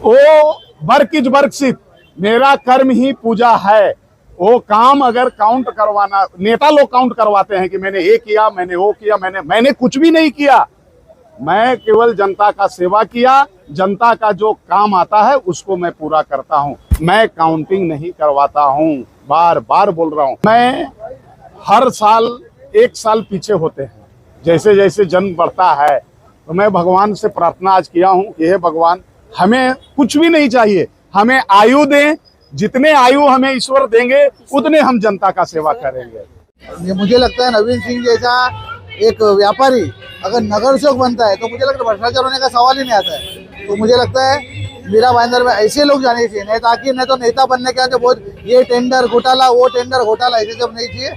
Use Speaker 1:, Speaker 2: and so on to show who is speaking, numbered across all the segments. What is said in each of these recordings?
Speaker 1: वो work is worship, मेरा कर्म ही पूजा है। वो काम अगर काउंट करवाना, नेता लोग काउंट करवाते हैं कि मैंने ये किया, मैंने वो किया, मैंने कुछ भी नहीं किया। मैं केवल जनता का सेवा किया, जनता का जो काम आता है उसको मैं पूरा करता हूं। मैं काउंटिंग नहीं करवाता हूं, बार बार बोल रहा हूं। मैं हर साल एक साल पीछे होते हैं, जैसे जैसे जन्म बढ़ता है। तो मैं भगवान से प्रार्थना आज किया हूं कि हे भगवान, हमें कुछ भी नहीं चाहिए, हमें आयु दें, जितने आयु हमें ईश्वर देंगे उतने हम जनता का सेवा करेंगे।
Speaker 2: मुझे लगता है नवीन सिंह जैसा एक व्यापारी अगर नगर सेवक बनता है तो मुझे लगता है भ्रष्टाचार होने का सवाल ही नहीं आता है। तो मुझे लगता है मीरा भाईंदर में ऐसे लोग जाने चाहिए, नहीं ताकि नहीं तो नेता बनने के बाद बहुत ये टेंडर घोटाला, वो टेंडर घोटाला, ऐसे सब नहीं चाहिए।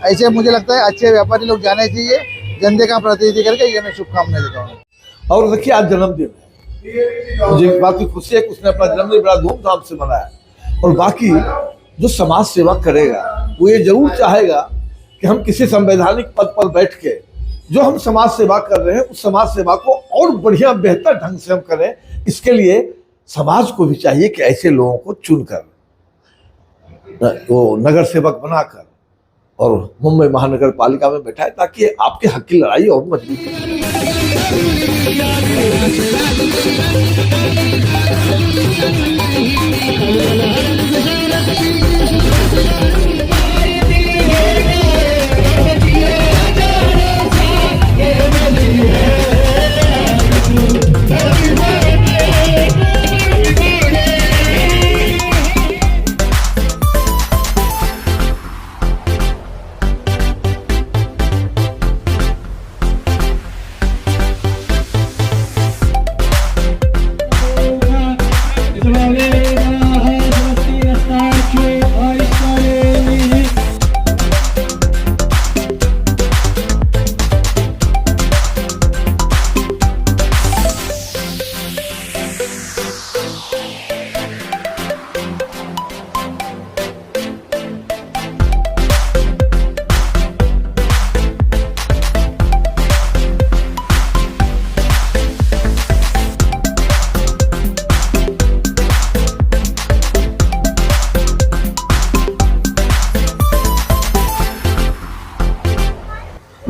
Speaker 2: ऐसे मुझे लगता है अच्छे व्यापारी लोग जाने चाहिए, जनता का प्रतिनिधि करके। ये मैं शुभकामनाएं देता हूँ।
Speaker 3: और देखिए आज जन्मदिन है, मुझे इस बात की खुशी है कि उसने अपना जन्मदिन बड़ा धूमधाम से मनाया। और बाकी जो समाज सेवा करेगा वो ये जरूर चाहेगा कि हम किसी संवैधानिक पद पर बैठ के जो हम समाज सेवा कर रहे हैं उस समाज सेवा को और बढ़िया बेहतर ढंग से हम करें। इसके लिए समाज को भी चाहिए कि ऐसे लोगों को चुनकर वो नगर सेवक बनाकर और मुंबई महानगर पालिका में बैठाए, ताकि आपके हक की लड़ाई और मजबूत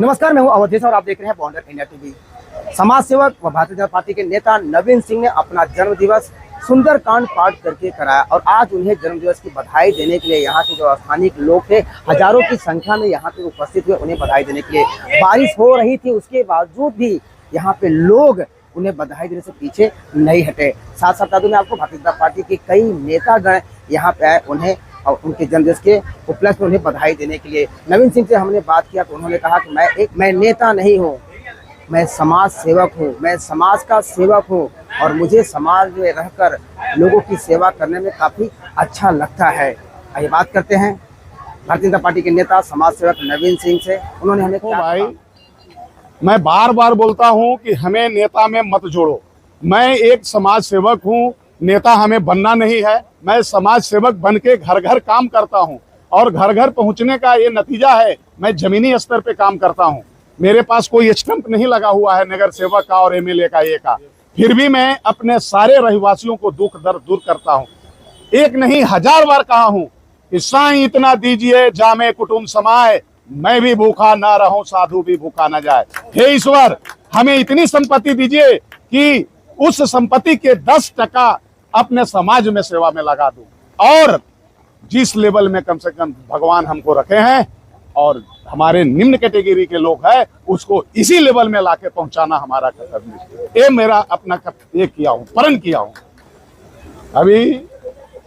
Speaker 4: नमस्कार, मैं हूं अवधेश और आप देख रहे हैं बॉन्डर इंडिया टीवी। समाज सेवक व भारतीय जनता पार्टी के नेता नवीन सिंह ने अपना जन्म दिवस सुंदरकांड पाठ करके कराया और आज उन्हें जन्म दिवस की बधाई देने के लिए यहाँ के जो स्थानीय लोग थे हजारों की संख्या में यहाँ पे उपस्थित हुए उन्हें बधाई देने के लिए। बारिश हो रही थी, उसके बावजूद भी यहाँ पे लोग उन्हें बधाई देने से पीछे नहीं हटे। साथ साथ मैं आपको भारतीय जनता पार्टी के कई नेतागण यहाँ पे आए उन्हें और उनके जन्मदिवस के उपलक्ष्य में उन्हें बधाई देने के लिए। नवीन सिंह से हमने बात किया तो उन्होंने कहा कि मैं नेता नहीं हूँ, मैं समाज सेवक हूँ, मैं समाज का सेवक हूँ और मुझे समाज में रहकर लोगों की सेवा करने में काफ़ी अच्छा लगता है। आइए बात करते हैं भारतीय जनता पार्टी के नेता समाज सेवक नवीन सिंह से। उन्होंने हमें कहा,
Speaker 1: भाई मैं बार बार बोलता हूँ कि हमें नेता में मत जोड़ो। मैं एक समाज सेवक हूँ, नेता हमें बनना नहीं है। मैं समाज सेवक बन के घर घर काम करता हूं और घर घर पहुंचने का ये नतीजा है, मैं जमीनी स्तर पे काम करता हूं। मेरे पास कोई स्टंप नहीं लगा हुआ है नगर सेवक का और एमएलए का, ये का। फिर भी मैं अपने सारे रहवासियों को दुख दर्द दूर करता हूं। एक नहीं 1000 बार कहा हूं कि साईं इतना दीजिए जामे कुटुंब समाए, मैं भी भूखा ना रहूं साधु भी भूखा ना जाए। हे ईश्वर, हमें इतनी संपत्ति दीजिए कि उस संपत्ति के 10% अपने समाज में सेवा में लगा दूं। और जिस लेवल में कम से कम भगवान हमको रखे हैं और हमारे निम्न कैटेगरी के लोग हैं उसको इसी लेवल में लाके पहुंचाना हमारा कर्तव्य है। ये मेरा अपना ये किया हूं, प्रण किया हूं। अभी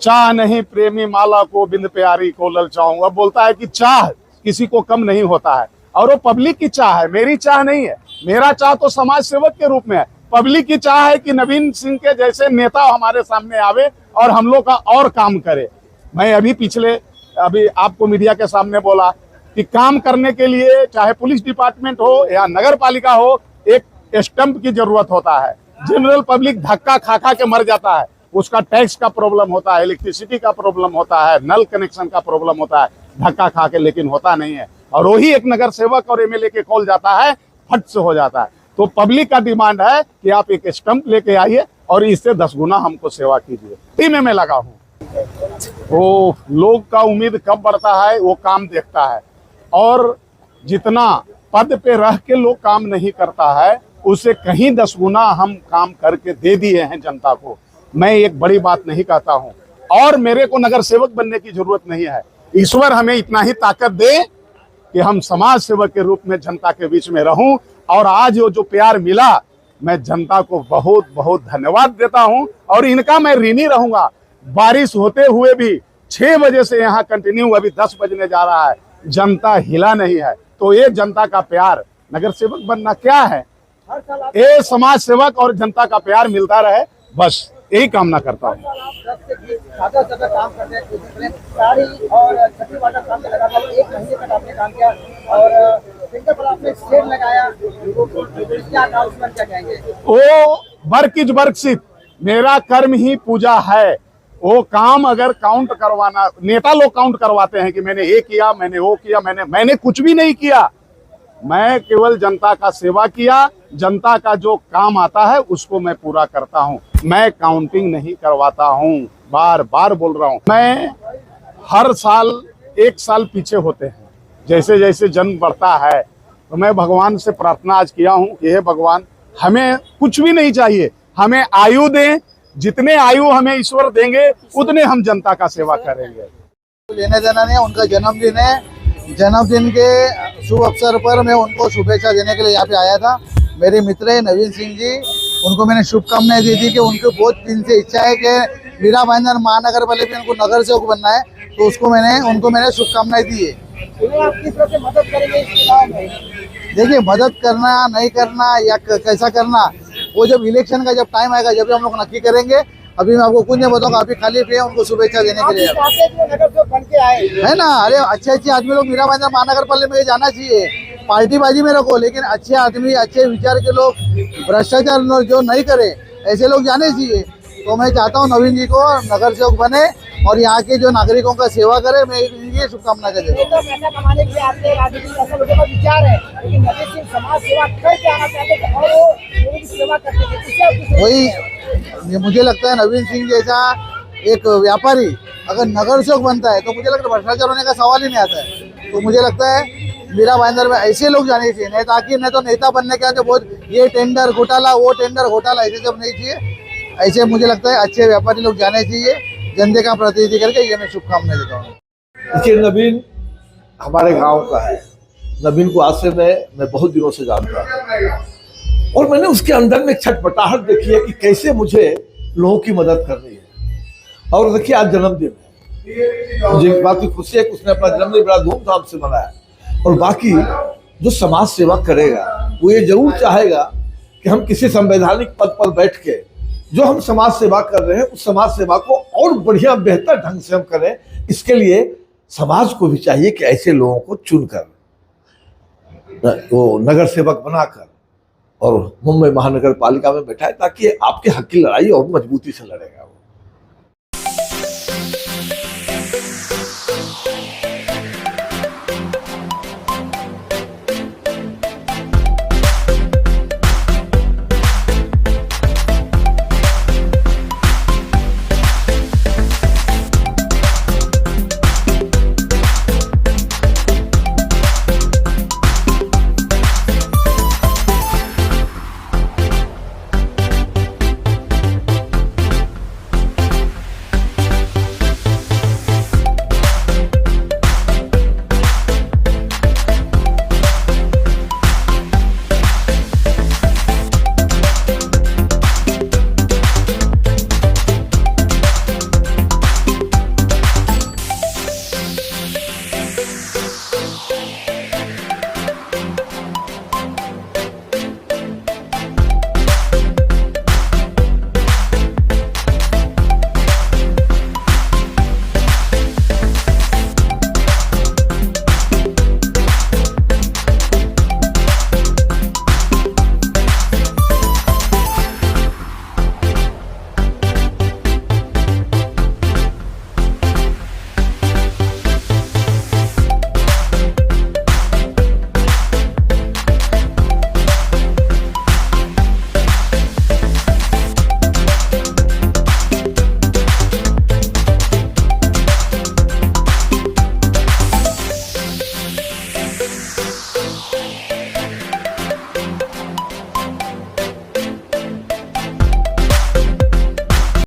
Speaker 1: चाह नहीं प्रेमी माला को बिंद प्यारी को ललचाऊं। अब बोलता है कि चाह किसी को कम नहीं होता है और वो पब्लिक की चाह है, मेरी चाह नहीं है। मेरा चाह तो समाज सेवक के रूप में है। पब्लिक की चाह है कि नवीन सिंह के जैसे नेता हमारे सामने आवे और हम लोग का और काम करे। मैं अभी आपको मीडिया के सामने बोला कि काम करने के लिए चाहे पुलिस डिपार्टमेंट हो या नगर पालिका हो, एक स्टंप की जरूरत होता है। जनरल पब्लिक धक्का खा खा के मर जाता है। उसका टैक्स का प्रॉब्लम होता है, इलेक्ट्रिसिटी का प्रॉब्लम होता है, नल कनेक्शन का प्रॉब्लम होता है, धक्का खा के, लेकिन होता नहीं है। और वही एक नगर सेवक और एमएलए के कॉल जाता है, फट से हो जाता है। तो पब्लिक का डिमांड है कि आप एक स्टंप लेके आइए और इससे 10 गुना हमको सेवा कीजिए। इसी में मैं लगा हूँ। वो लोग का उम्मीद कब बढ़ता है, वो काम देखता है, और जितना पद पे रह के लोग काम नहीं करता है उससे कहीं 10 गुना हम काम करके दे दिए हैं जनता को। मैं एक बड़ी बात नहीं कहता हूँ, और मेरे को नगर सेवक बनने की जरूरत नहीं है। ईश्वर हमें इतना ही ताकत दे कि हम समाज सेवक के रूप में जनता के बीच में रहूं, और आज वो जो प्यार मिला, मैं जनता को बहुत बहुत धन्यवाद देता हूं, और इनका मैं ऋणी रहूंगा। बारिश होते हुए भी 6 बजे से यहाँ कंटिन्यू, अभी 10 बजने जा रहा है, जनता हिला नहीं है। तो ये जनता का प्यार, नगर सेवक बनना क्या है, ये समाज सेवक और जनता का प्यार मिलता रहे, बस यही कामना करता हूँ।
Speaker 4: ज्यादा काम करते हैं, साड़ी और छठी वाटर काम में लगातार 1 महीने तक आपने काम किया, और सिंगल पर आपने शेड लगाया, क्या काम, उसमें क्या कहेंगे?
Speaker 1: वो वर्क इज वर्कशिप, मेरा कर्म ही पूजा है। वो काम अगर काउंट करवाना, नेता लोग काउंट करवाते हैं कि मैंने ये किया, मैंने वो किया, मैंने कुछ भी नहीं किया। मैं केवल जनता का सेवा किया, जनता का जो काम आता है उसको मैं पूरा करता हूं। मैं काउंटिंग नहीं करवाता हूं, बार बार बोल रहा हूं। मैं हर साल 1 साल पीछे होते हैं, जैसे जैसे जन्म बढ़ता है। तो मैं भगवान से प्रार्थना आज किया हूं कि हे भगवान, हमें कुछ भी नहीं चाहिए, हमें आयु दें, जितने आयु हमें ईश्वर देंगे उतने हम जनता का सेवा करेंगे।
Speaker 2: लेने देना नहीं है, उनका जन्मदिन है। जन्मदिन के शुभ अवसर पर मैं उनको शुभेच्छा देने के लिए यहाँ पे आया था। मेरे मित्र है नवीन सिंह जी, उनको मैंने शुभकामनाएं दी थी कि उनको बहुत दिन से इच्छा है कि मीरा भाईंदर महानगर पालिका में उनको नगर सेवक बनना है, तो उनको मैंने शुभकामनाएं दी है।
Speaker 4: आप किस तरह से मदद करेंगे इस चुनाव में?
Speaker 2: देखिए, मदद करना नहीं करना या कैसा करना, वो जब इलेक्शन का जब टाइम आएगा जब हम लोग नक्की करेंगे। अभी मैं आपको कुछ नहीं बताऊंगा, अभी खाली पे उनको शुभेच्छा देने के लिए
Speaker 4: नगर सेवक बन के आए
Speaker 2: है ना। अरे अच्छे आदमी लोग मीरा भाईंदर महानगर पालिका में जाना चाहिए, पार्टीबाजी में रखो, लेकिन अच्छे आदमी, अच्छे विचार के लोग, भ्रष्टाचार जो नहीं करे ऐसे लोग जाने चाहिए। तो मैं चाहता हूँ नवीन जी को नगर सेवक बने और यहाँ के जो नागरिकों का सेवा करे। मैं ये शुभकामना कर देता हूँ।
Speaker 4: पैसा कमाने के लिए आपके राजनीतिक ऐसा लोगों का विचार है, लेकिन नवीन सिंह समाज सेवा करके आना चाहते हैं और वो लोगों की सेवा करते हैं।
Speaker 2: वही मुझे लगता है, नवीन सिंह जैसा एक व्यापारी अगर नगर सेवक बनता है तो मुझे लगता है भ्रष्टाचार होने का सवाल ही नहीं आता है। तो मुझे लगता है मीरा भाईंदर में ऐसे लोग जाने चाहिए, नहीं ताकि नहीं तो नेता बनने के बाद बहुत ये टेंडर घोटाला, वो टेंडर घोटाला, ऐसे सब नहीं चाहिए। ऐसे मुझे लगता है अच्छे व्यापारी लोग जाने चाहिए, जनता का प्रतिनिधि करके। ये मैं शुभकामनाएं देता हूँ।
Speaker 3: देखिए, नवीन हमारे गांव का है। नवीन को आज से मैं बहुत दिनों से जानता हूँ, और मैंने उसके अंदर में एक छटपटाहट देखी है कि कैसे मुझे लोगों की मदद करनी है। और देखिए, आज जन्मदिन है, मुझे इस बात की खुशी है कि उसने अपना जन्मदिन बड़ा धूमधाम से मनाया। और बाकी जो समाज सेवा करेगा वो ये जरूर चाहेगा कि हम किसी संवैधानिक पद पर बैठ के जो हम समाज सेवा कर रहे हैं उस समाज सेवा को और बढ़िया बेहतर ढंग से हम करें। इसके लिए समाज को भी चाहिए कि ऐसे लोगों को चुनकर वो नगर सेवक बनाकर और मुंबई महानगर पालिका में बैठाए, ताकि आपके हक की लड़ाई और मजबूती से लड़ेगा।